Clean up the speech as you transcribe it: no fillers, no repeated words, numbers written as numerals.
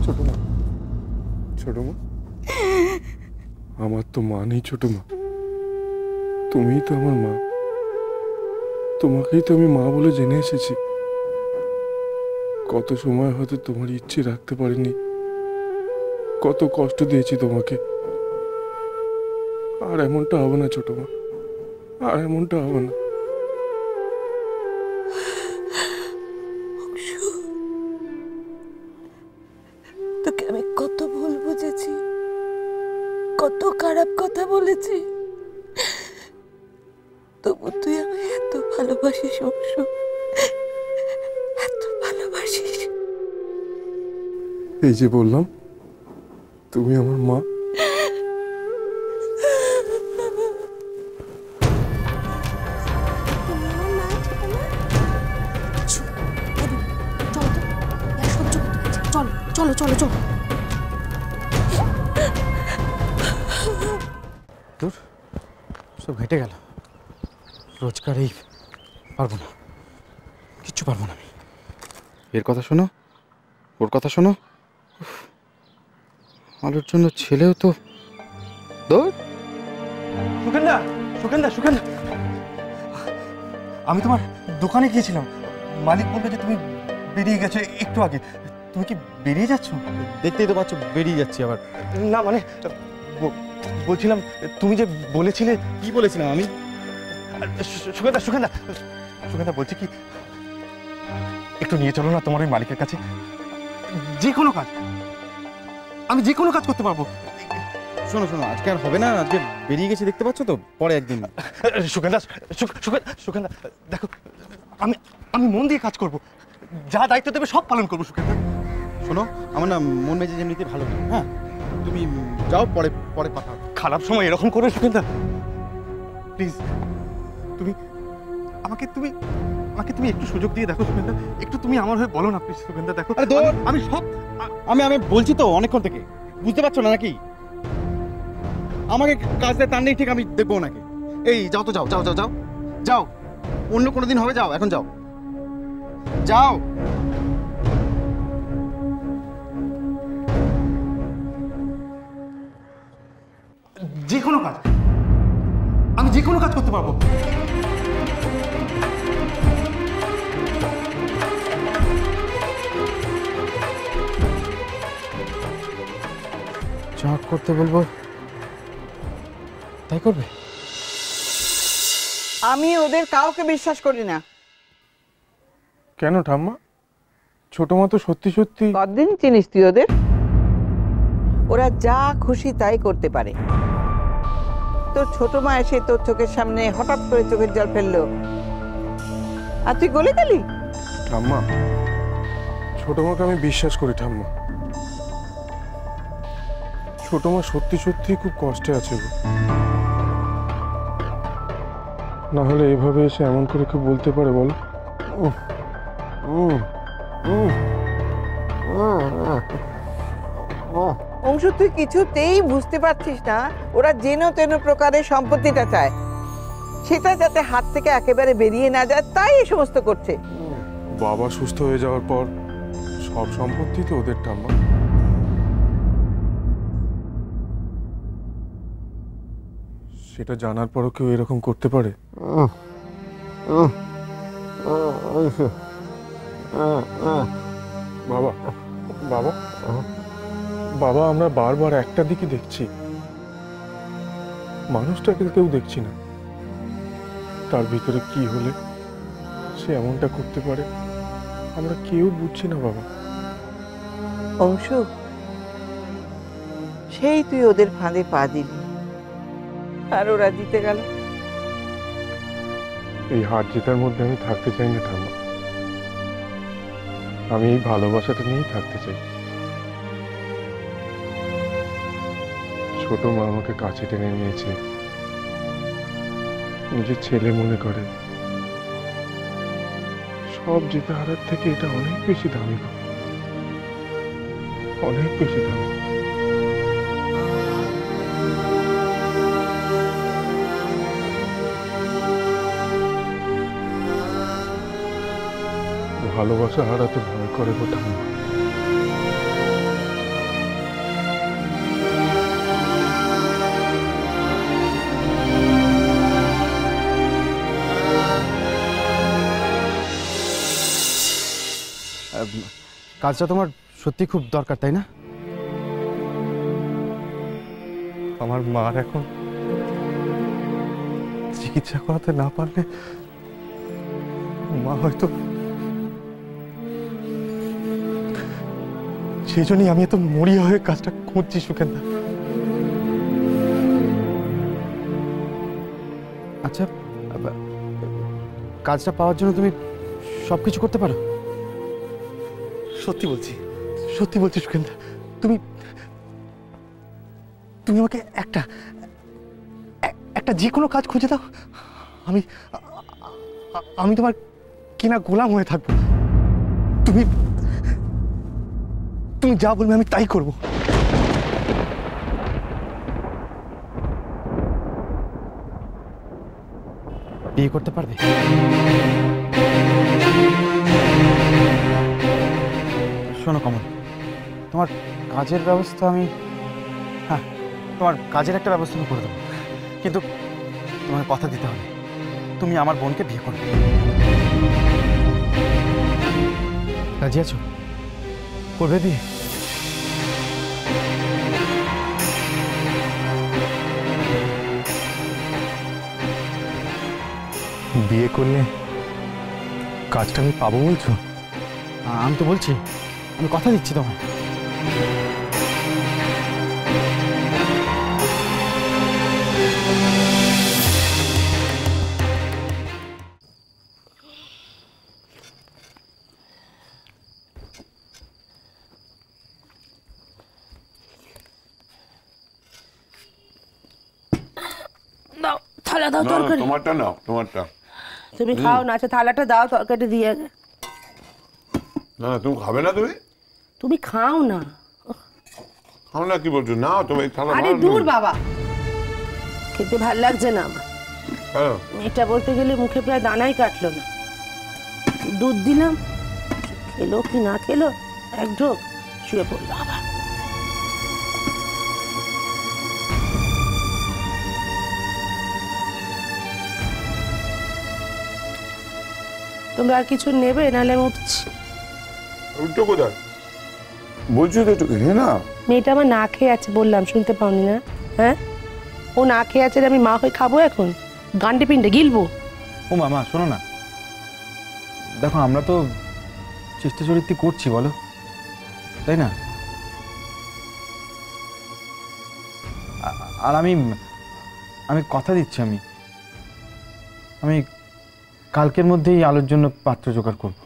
ছোট মা, ছোট মা, আমার তো মা নেই ছোট মা, তুমিই তো আমার মা। তোমাকেই তো আমি মা বলে জেনে এসেছি। কত সময় হয়তো তোমার ইচ্ছে রাখতে পারিনি, কত কষ্ট দিয়েছি তোমাকে। আর এমনটা হবে না ছোট মা, আর এমনটা হবে না। তোকে আমি কত ভুল বুঝেছি, কত খারাপ কথা বলেছি, তবু তুই আমায় এত ভালোবাসিস অংশু, এত ভালোবাসিস। এই যে বললাম তুমি আমার মা। চলো চলো চলো। তোর সব ঘেটে গেল। রোজগার এই পারবো না, কিচ্ছু পারবো না আমি। এর কথা শোনো, ওর কথা শোনো, আলোর জন্য ছেলেও তো দৌড়। সুকেন্দা, সুকেন্দা, সুকেন্দা, আমি তোমার দোকানে গিয়েছিলাম। মালিক বলবে যে তুমি বেরিয়ে গেছো একটু আগে। তুমি কি বেরিয়ে যাচ্ছ? দেখতেই তো পাচ্ছ বেরিয়ে যাচ্ছি আবার। না মানে বলছিলাম, তুমি যে বলেছিলে। কি বলেছিলাম আমি? সুকেন্দা, সুকেন্দা, সুকেন্দা, বলছি কি একটু নিয়ে চলো না তোমার ওই মালিকের কাছে। যে কোনো কাজ, আমি যে কোনো কাজ করতে পারবো। শোনো শোনো, আজকে আর হবে না, আজকে বেরিয়ে গেছি দেখতে পাচ্ছ তো, পরে একদিন। সুকেন্দা, সুকেন্দা, দেখো আমি আমি মন দিয়ে কাজ করব, যা দায়িত্ব দেবে সব পালন করবো। সুকেন্দা শোনো, আমার না মন মেজে যেমনিতে ভালো না। হ্যাঁ তুমি যাও, পরে পরে কথা হবে। খারাপ সময় এরকম করবে সুকেন্দা? প্লিজ তুমি আমাকে তুমি আমাকে তুমি একটু সুযোগ দিয়ে দেখো সুকেন্দা, একটু তুমি আমার হয়ে বলো না প্লিজ সুকেন্দা। দেখো আমি সব আমি বলছি তো অনেকক্ষণ থেকে, বুঝতে পারছো না নাকি? আমাকে কাজ দেয় তার নেই ঠিক, আমি দেখবো নাকি? এই যাও তো, যাও যাও যাও যাও যাও, অন্য কোনো দিন হবে, যাও এখন যাও যাও। যে কোনো কাজ, আমি যে কোনো কাজ করতে পারবো। যা করতে বলবো তাই করবে? আমি ওদের কাউকে বিশ্বাস করি না। কেন ঠাম্মা? ছোট মা তো সত্যি সত্যি। কতদিন চিনিস তুই ওদের? ওরা যা খুশি তাই করতে পারে। তোর ছোট মা এসে তোর চোখের সামনে হঠাৎ করে চোখের জল ফেললো, আর তুই গলে গেলি। ঠাম্মা, ছোট মাকে আমি বিশ্বাস করি ঠাম্মা। ছোট মা সত্যি সত্যি খুব কষ্টে আছে গো। না হলে এভাবে এসে এমন করে কেউ বলতে পারে বলো? অংশ, তুই কিছুতেই বুঝতে পারছিস না ওরা যেন তেন প্রকারে সম্পত্তিটা চায়, সেটা যাতে হাত থেকে একেবারে বেরিয়ে না যায়, তাই এই সমস্ত করছে। বাবা সুস্থ হয়ে যাওয়ার পর সব সম্পত্তি তো ওদের ঠাম্মা। সেটা জানার পরও কেউ এরকম করতে পারে? বাবা, বাবা, বাবা, আমরা বারবার একটা দিকই দেখছি, মানুষটাকে কেউ দেখছি না। তার ভিতরে কি হলে সে এমনটা করতে পারে আমরা কেউ বুঝছি না বাবা। অংশ, সেই তুই ওদের ফাঁদে পা দিলি আর ওরা জিতে গেল। এই হার জেতার মধ্যে আমি থাকতে চাই না ঠাম্মা। আমি এই ভালোবাসাটা নিয়েই থাকতে চাই। ছোট মা আমাকে কাছে টেনে নিয়েছে, নিজের ছেলে মনে করে। সব জেতা হারার থেকে এটা অনেক বেশি দামি, অনেক বেশি দামি। ভালোবাসা হারাতে ভয় করে গো ঠাম্মা। কাজটা তোমার সত্যি খুব দরকার, তাই না? আমার মার এখন চিকিৎসা করাতে না পারলে মা হয়তো, সেই জন্যই আমি এত মরিয়া হয়ে কাজটা করছি সুখেন্দা। আচ্ছা, কাজটা পাওয়ার জন্য তুমি সবকিছু করতে পারো? সত্যি বলছি, সত্যি বলছি সুখেন্দা। তুমি তুমি আমাকে একটা একটা যে কোনো কাজ খুঁজে দাও, আমি আমি তোমার কিনা গোলাম হয়ে থাকবো। তুমি তুমি যা বলবে আমি তাই করব। বিয়ে করতে পারবে? শোনো কমল, তোমার কাজের ব্যবস্থা আমি, হ্যাঁ, তোমার কাজের একটা ব্যবস্থা আমি করে দেবো, কিন্তু তোমার কথা দিতে হবে তুমি আমার বোনকে বিয়ে করবে। রাজি আছো? করবে বিয়ে? বিয়ে করলে কাজটা আমি পাবো বলছো? আমি তো বলছি, আমি কথা দিচ্ছি তোমায়। দাও থালা দাও, না তরকারি তোমারটা নাও, তোমারটা। তুমি খাও না। আচ্ছা থালাটা দাও, তরকারিটা দিয়ে আগে। না তুমি খাবে না? তুমি তুমি খাও না। খাও না? কি বলছো? নাও তুমি থালা। আরে দূর বাবা, খেতে ভাল লাগছে না আমার। হ্যাঁ, মেয়েটা বলতে গেলে মুখে প্রায় দানাই কাটলো না। দুধ দিলাম, খেলো কি না খেলো, এক ঢোক শুয়ে পড়লো আবার। তোমরা আর কিছু নেবে? নাহলে আমি উঠছি। উল্টো কোথায় বলছো তো? একটু খেয়ে না। মেয়েটা আমার না খেয়ে আছে বললাম, শুনতে পাওনি না? হ্যাঁ, ও না খেয়ে আছে, আমি মা হয়ে খাবো এখন? গান্ডে পিন্ডে গিলবো? ও মামা শোনো না, দেখো আমরা তো চেষ্টা চরিত্র করছি, বলো, তাই না? আর আমি আমি কথা দিচ্ছি, আমি কালকের মধ্যেই আলোর জন্য পাত্র জোগাড় করবো।